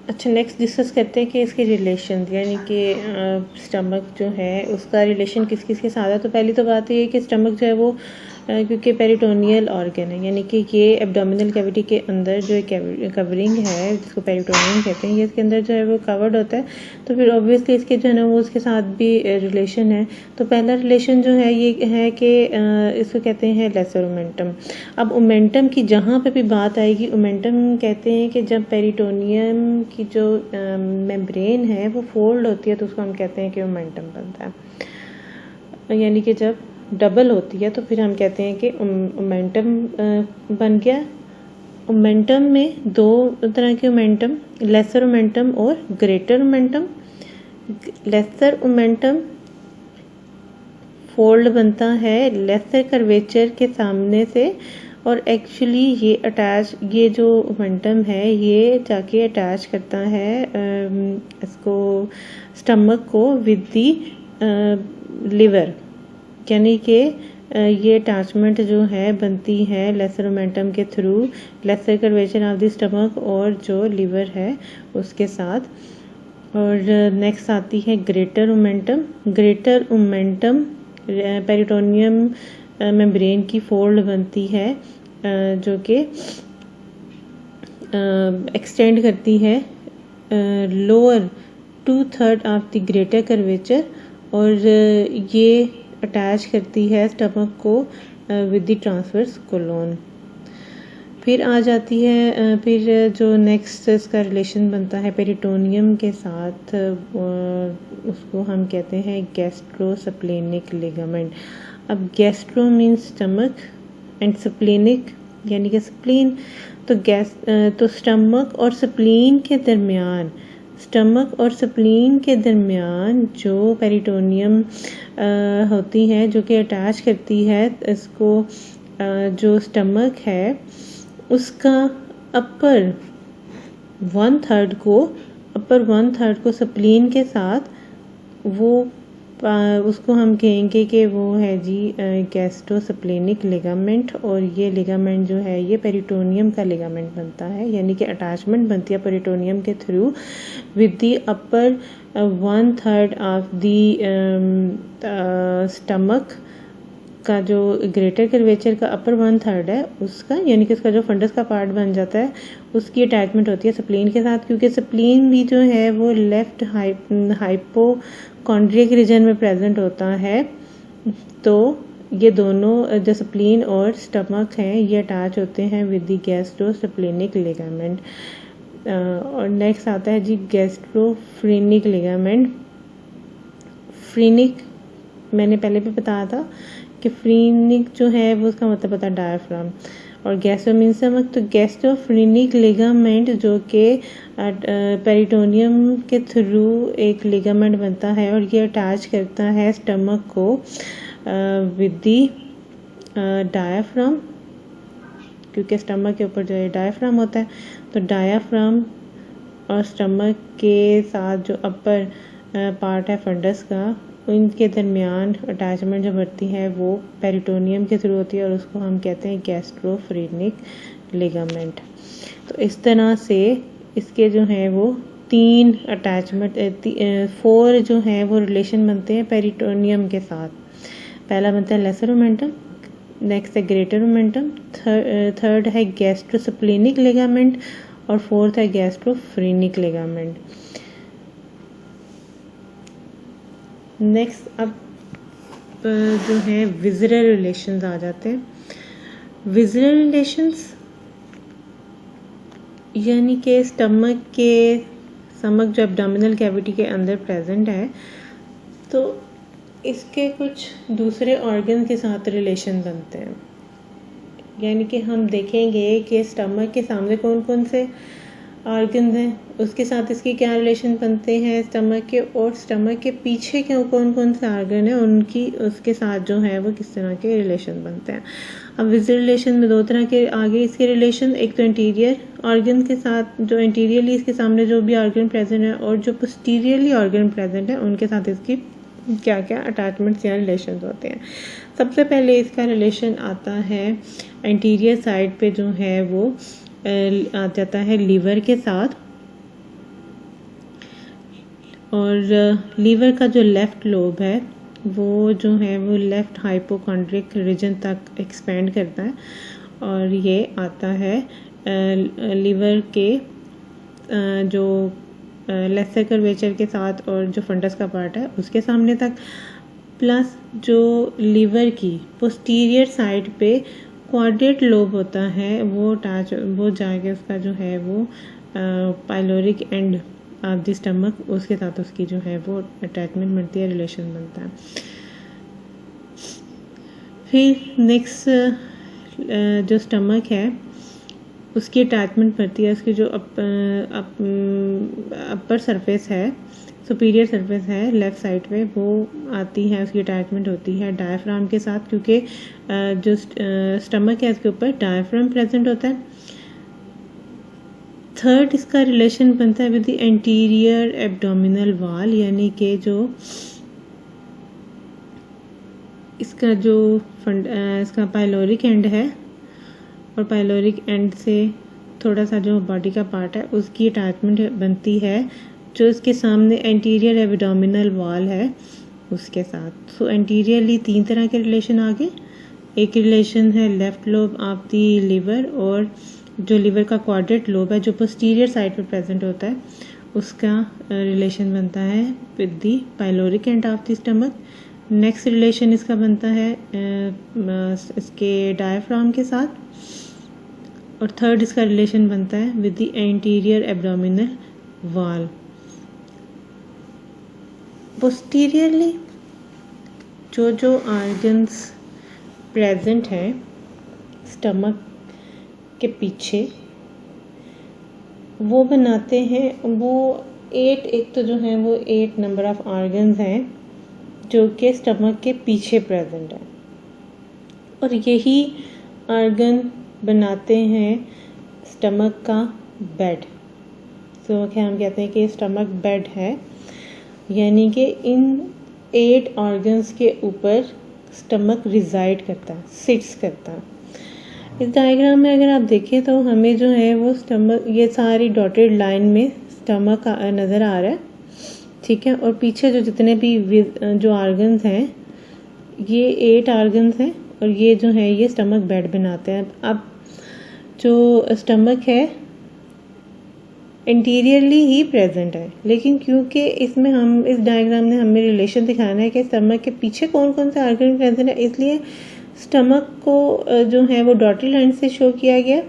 अच्छा, next discuss करते हैं कि इसके रिलेशन, यानी कि स्टमक जो है उसका रिलेशन किस किस के साथ है। तो पहली तो बात ये है कि स्टमक जो है वो क्योंकि पेरिटोनियल ऑर्गन है, यानी कि ये एब्डोमिनल कैविटी के अंदर जो कवरिंग है जिसको पेरिटोनियम कहते हैं, ये इसके अंदर जो है वो कवर्ड होता है। तो फिर ऑब्वियसली इसके जो है ना वो उसके साथ भी रिलेशन है। तो पहला रिलेशन जो है ये है कि इसको कहते हैं लेसर ओमेंटम। अब ओमेंटम की जहाँ पे भी बात आएगी, ओमेंटम कहते हैं कि जब पेरिटोनियम की जो मेम्ब्रेन है वो फोल्ड होती है तो उसको हम कहते हैं कि ओमेंटम बनता है। यानी कि जब डबल होती है तो फिर हम कहते हैं कि ओमेंटम बन गया। ओमेंटम में दो तरह के ओमेंटम, लेसर ओमेंटम और greater omentum. Lesser omentum fold बनता है लेसर कर्वेचर के सामने से, और एक्चुअली ये जो ओमेंटम है ये जाके अटैच करता है इसको, स्टमक को विद दी लिवर। यानी कि ये अटैचमेंट जो है बनती है लेसर ओमेंटम के through lesser curvature of the stomach और जो लिवर है उसके साथ। और नेक्स्ट आती है greater omentum. Greater omentum peritoneum membrane की फोल्ड बनती है जो कि एक्सटेंड करती है lower 2/3 of the greater curvature, और ये अटैच करती है स्टमक को विद द ट्रांसवर्स कोलोन। फिर आ जाती है फिर जो नेक्स्ट इसका रिलेशन बनता है पेरिटोनियम के साथ, उसको हम कहते हैं गैस्ट्रोस्प्लेनिक लिगामेंट। अब gastro means stomach and splenic यानी कि स्प्लीन। तो स्टमक और स्प्लीन के दरमियान, स्टमक और स्प्लीन के दरमियान जो पेरिटोनियम होती है जो कि अटैच करती है इसको, जो स्टमक है उसका अपर 1/3 को स्प्लीन के साथ, वो उसको हम कहेंगे कि वो है जी गैस्ट्रोस्प्लेनिक लिगामेंट। और ये लिगामेंट जो है ये पेरिटोनियम का लिगामेंट बनता है, यानी कि अटैचमेंट बनती है पेरिटोनियम के through with the upper 1/3 of the stomach का जो ग्रेटर कर्वेचर का अपर 1/3 है उसका, यानी कि उसका जो फंडस का पार्ट बन जाता है उसकी अटैचमेंट होती है स्प्लीन के साथ। क्योंकि स्प्लीन भी जो है वो लेफ्ट हाइपोकॉन्ड्रियक रीजन में प्रेजेंट होता है। तो ये दोनों जो स्प्लीन और स्टमक हैं ये अटैच होते हैं विद द गैस्ट्रोस्प्लेनिक लिगामेंट। और नेक्स्ट आता है जी गैस्ट्रोफ्रेनिक लिगामेंट। फ्रेनिक मैंने पहले भी बताया था कि फ्रेनिक जो है वो उसका मतलब होता है डायफ्राम, और गैस्ट्रो मीन्स स्टमक। तो गैस्ट्रोफ्रेनिक लिगामेंट जो कि पेरिटोनियम के थ्रू एक लिगामेंट बनता है और ये अटैच करता है स्टमक को विद दी डायफ्राम, क्योंकि स्टमक के ऊपर जो है डायफ्राम होता है। तो डायफ्राम और स्टमक के साथ जो अपर पार्ट है फंडस का, इनके दरमियान अटैचमेंट जो बढ़ती है वो पेरिटोनियम के थ्रू होती है और उसको हम कहते हैं गैस्ट्रोफ्रेनिक लिगामेंट। तो इस तरह से इसके जो है वो 3 अटैचमेंट 4 जो हैं वो रिलेशन बनते हैं पेरिटोनियम के साथ। पहला बनता है लेसर ओमेंटम, नेक्स्ट है ग्रेटर ओमेंटम, थर्ड है गैस्ट्रोस्प्लेनिक लिगामेंट और फोर्थ है गैस्ट्रोफ्रेनिक लिगामेंट। नेक्स्ट अब जो है विज़रल रिलेशंस आ जाते हैं। विज़रल रिलेशंस यानी कि स्टमक जो एब्डोमिनल कैविटी के अंदर प्रेजेंट है, तो इसके कुछ दूसरे ऑर्गन के साथ रिलेशन बनते हैं। यानी कि हम देखेंगे कि स्टमक के सामने कौन कौन से ऑर्गन हैं, उसके साथ इसके क्या रिलेशन बनते हैं स्टमक के, और स्टमक के पीछे के कौन कौन से ऑर्गन हैं उनकी उसके साथ जो है वो किस तरह के रिलेशन बनते हैं। अब विज़रल रिलेशन में 2 तरह के आगे इसके रिलेशन, एक तो इंटीरियर ऑर्गन के साथ, जो इंटीरियरली इसके सामने जो भी ऑर्गन प्रेजेंट है, और जो पोस्टीरियरली ऑर्गन प्रेजेंट है उनके साथ इसकी क्या क्या अटैचमेंट्स या रिलेशन होते हैं। सबसे पहले इसका रिलेशन आता है इंटीरियर साइड पे जो है वो आ जाता है लीवर के साथ। और लीवर का जो लेफ़्ट लोब है वो जो है वो लेफ़्ट हाइपोकॉन्ड्रिक रीजन तक एक्सपेंड करता है और ये आता है लीवर के जो लेसर कर्वेचर के साथ और जो फंडस का पार्ट है उसके सामने तक, प्लस जो लीवर की पोस्टीरियर साइड पे क्वाड्रेट लोब होता है वो जाके उसका जो है वो pyloric end of the stomach उसके साथ उसकी जो है वो अटैचमेंट बनती है, रिलेशन बनता है। फिर नेक्स्ट जो स्टमक है उसकी अटैचमेंट पड़ती है, उसकी जो अपर सरफेस है, सुपीरियर सरफेस है लेफ़्ट साइड पे, वो आती है, उसकी अटैचमेंट होती है डायफ्राम के साथ, क्योंकि जो स्टमक है उसके ऊपर डायफ्राम प्रेजेंट होता है। थर्ड इसका रिलेशन बनता है with the anterior abdominal wall, यानी कि जो इसका पाइलोरिक एंड है और पाइलोरिक एंड से थोड़ा सा जो बॉडी का पार्ट है उसकी अटैचमेंट बनती है जो इसके सामने एंटीरियर एब्डोमिनल वॉल है उसके साथ। सो एंटीरियरली 3 तरह के रिलेशन आ गए। एक रिलेशन है left lobe of the liver, और जो लिवर का क्वाड्रेट लोब है जो पोस्टीरियर साइड पे प्रेजेंट होता है उसका रिलेशन बनता है with the pyloric end of the stomach. Next relation इसका बनता है इसके डायफ्राम के साथ, और थर्ड इसका रिलेशन बनता है with the anterior abdominal wall. Posteriorly जो आर्गन्स प्रेजेंट हैं स्टमक के पीछे वो बनाते हैं वो 8 तो जो है वो 8 नंबर ऑफ आर्गन्स हैं जो कि स्टमक के पीछे प्रेजेंट है, और यही आर्गन बनाते हैं स्टमक का बेड। तो हम कहते हैं कि स्टमक बेड है, यानी कि इन 8 ऑर्गन्स के ऊपर स्टमक रिजाइड करता है, सिट्स करता है। इस डायग्राम में अगर आप देखें तो हमें जो है वो स्टमक, ये सारी डॉटेड लाइन में स्टमक नज़र आ रहा है, ठीक है। और पीछे जो जितने भी जो ऑर्गन्स हैं ये 8 ऑर्गन्स हैं, और ये जो है ये स्टमक बेड बनाते हैं। अब जो स्टमक है इंटीरियरली ही प्रेजेंट है, लेकिन क्योंकि इसमें हम इस डायग्राम में हमें रिलेशन दिखाना है कि स्टमक के पीछे कौन कौन से ऑर्गन प्रेजेंट है, इसलिए स्टमक को जो है वो डॉटेड लाइन से शो किया गया,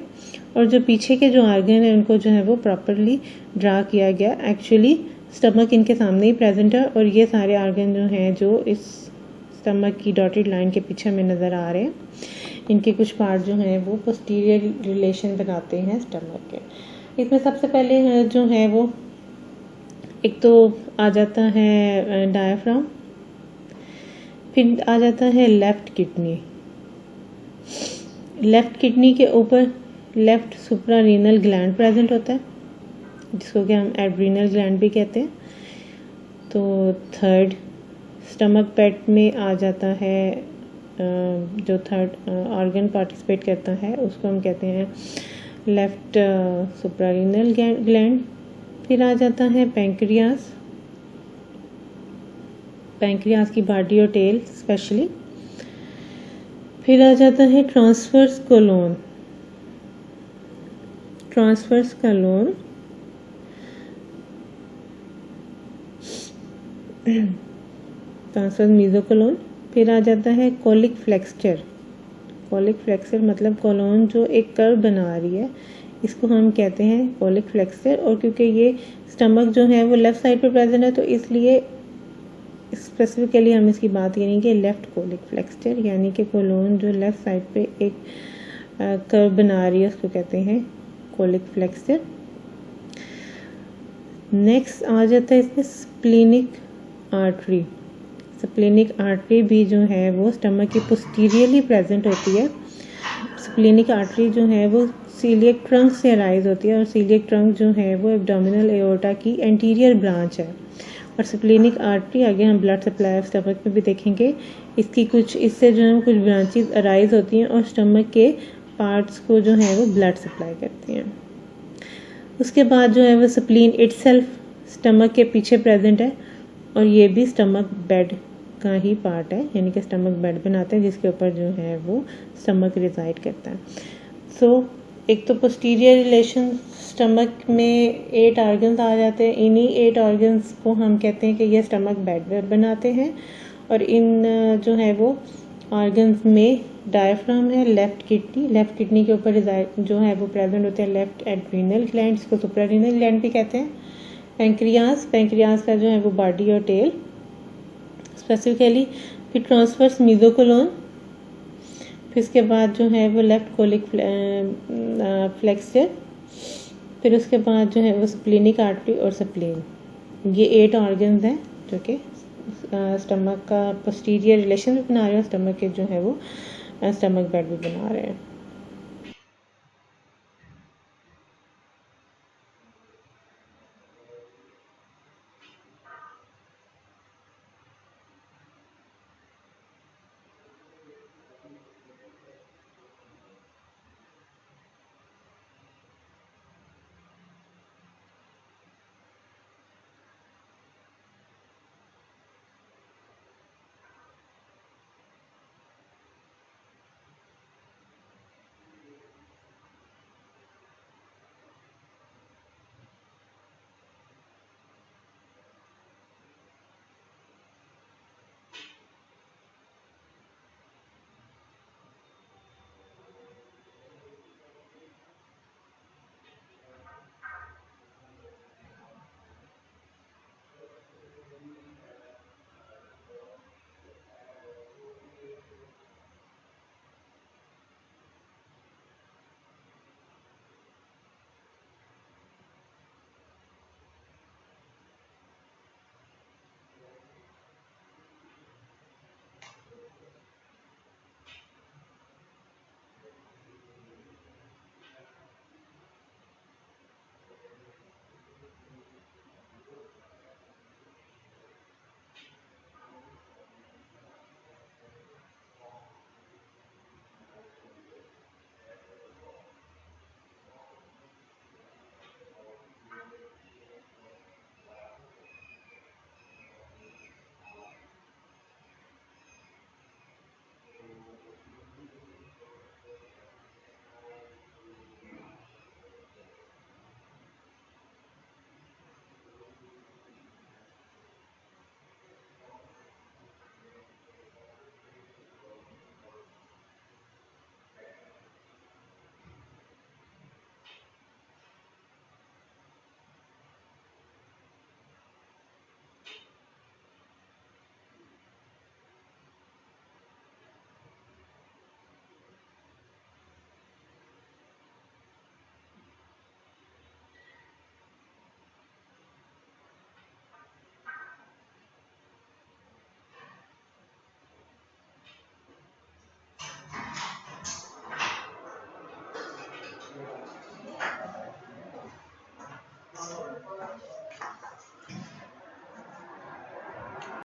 और जो पीछे के जो ऑर्गन है उनको जो है वो प्रॉपरली ड्रा किया गया। एक्चुअली स्टमक इनके सामने ही प्रेजेंट है, और ये सारे ऑर्गन जो हैं जो इस स्टमक की डॉटेड लाइन के पीछे में नज़र आ रहे हैं, इनके कुछ पार्ट जो हैं वो पोस्टीरियर रिलेशन बनाते हैं स्टमक के। इसमें सबसे पहले जो है वो एक तो आ जाता है डायफ्राम, फिर आ जाता है लेफ़्ट किडनी। लेफ़्ट किडनी के ऊपर लेफ़्ट सुप्रारीनल ग्लैंड प्रेजेंट होता है, जिसको कि हम एड्रीनल ग्लैंड भी कहते हैं। तो थर्ड स्टमक बेड में आ जाता है जो थर्ड ऑर्गन पार्टिसिपेट करता है उसको हम कहते हैं लेफ़्ट सुप्रारीनल ग्लैंड। फिर आ जाता है पैंक्रियास, पैंक्रियास की बॉडी और टेल स्पेशली। फिर आ जाता है transverse colon, transverse colon transverse mesocolon. फिर आ जाता है कोलिक फ्लेक्सचर, कोलिक फ्लेक्सचर मतलब कोलोन जो एक कर्व बना रही है इसको हम कहते हैं कोलिक फ्लेक्सचर। और क्योंकि ये स्टमक जो है वो लेफ़्ट साइड पर प्रेजेंट है तो इसलिए स्पेसिफिकली हम इसकी बात करेंगे लेफ़्ट कोलिक फ्लेक्सचर, यानी कि कोलोन जो लेफ़्ट साइड पे एक कर्व बना रही है उसको कहते हैं कोलिक फ्लेक्सचर। नेक्स्ट आ जाता है इसमें स्प्लीनिक आर्टरी। स्प्लीनिक आर्टरी भी जो है वो स्टमक की पोस्टीरियरली प्रेजेंट होती है। स्प्लीनिक आर्टरी जो है वो सीलियक ट्रंक से अराइज होती है, और सीलियक ट्रंक जो है वो एब्डोमिनल एओर्टा की एंटीरियर ब्रांच है। और स्प्लीनिक आर्टरी आगे हम ब्लड सप्लाई ऑफ स्टमक में भी देखेंगे, इसकी कुछ इससे जो है कुछ ब्रांचेस अराइज होती हैं और स्टमक के पार्ट्स को जो है वो ब्लड सप्लाई करती हैं। उसके बाद जो है वो स्प्लीन इटसेल्फ स्टमक के पीछे प्रेजेंट है और ये भी स्टमक बेड का ही पार्ट है, यानी कि स्टमक बेड बनाते हैं जिसके ऊपर जो है वो स्टमक रिजाइड करता है। सो एक तो पोस्टीरियर रिलेशन, स्टमक में 8 ऑर्गन्स आ जाते हैं, इन्हीं 8 ऑर्गन्स को हम कहते हैं कि ये स्टमक बेड बनाते हैं। और इन जो है वो ऑर्गन्स में डायफ्राम है, लेफ्ट किडनी के ऊपर जो है वो प्रेजेंट होते हैं लेफ्ट एड्रीनल ग्लैंड, जिसको सुप्रारीनल ग्लैंड भी कहते हैं। पैंक्रियास का जो है वो बॉडी और टेल स्पेसिफिकली, फिर ट्रांसवर्स मीजोकोलोन, फिर इसके बाद जो है वो लेफ्ट कोलिक फ्लेक्सर, फिर उसके बाद जो है वो स्प्लीनिक आर्टरी और स्प्लीन। ये 8 ऑर्गन्स हैं जो कि स्टमक का पोस्टीरियर रिलेशन भी बना रहे हैं, स्टमक के जो है वो स्टमक बेड भी बना रहे हैं।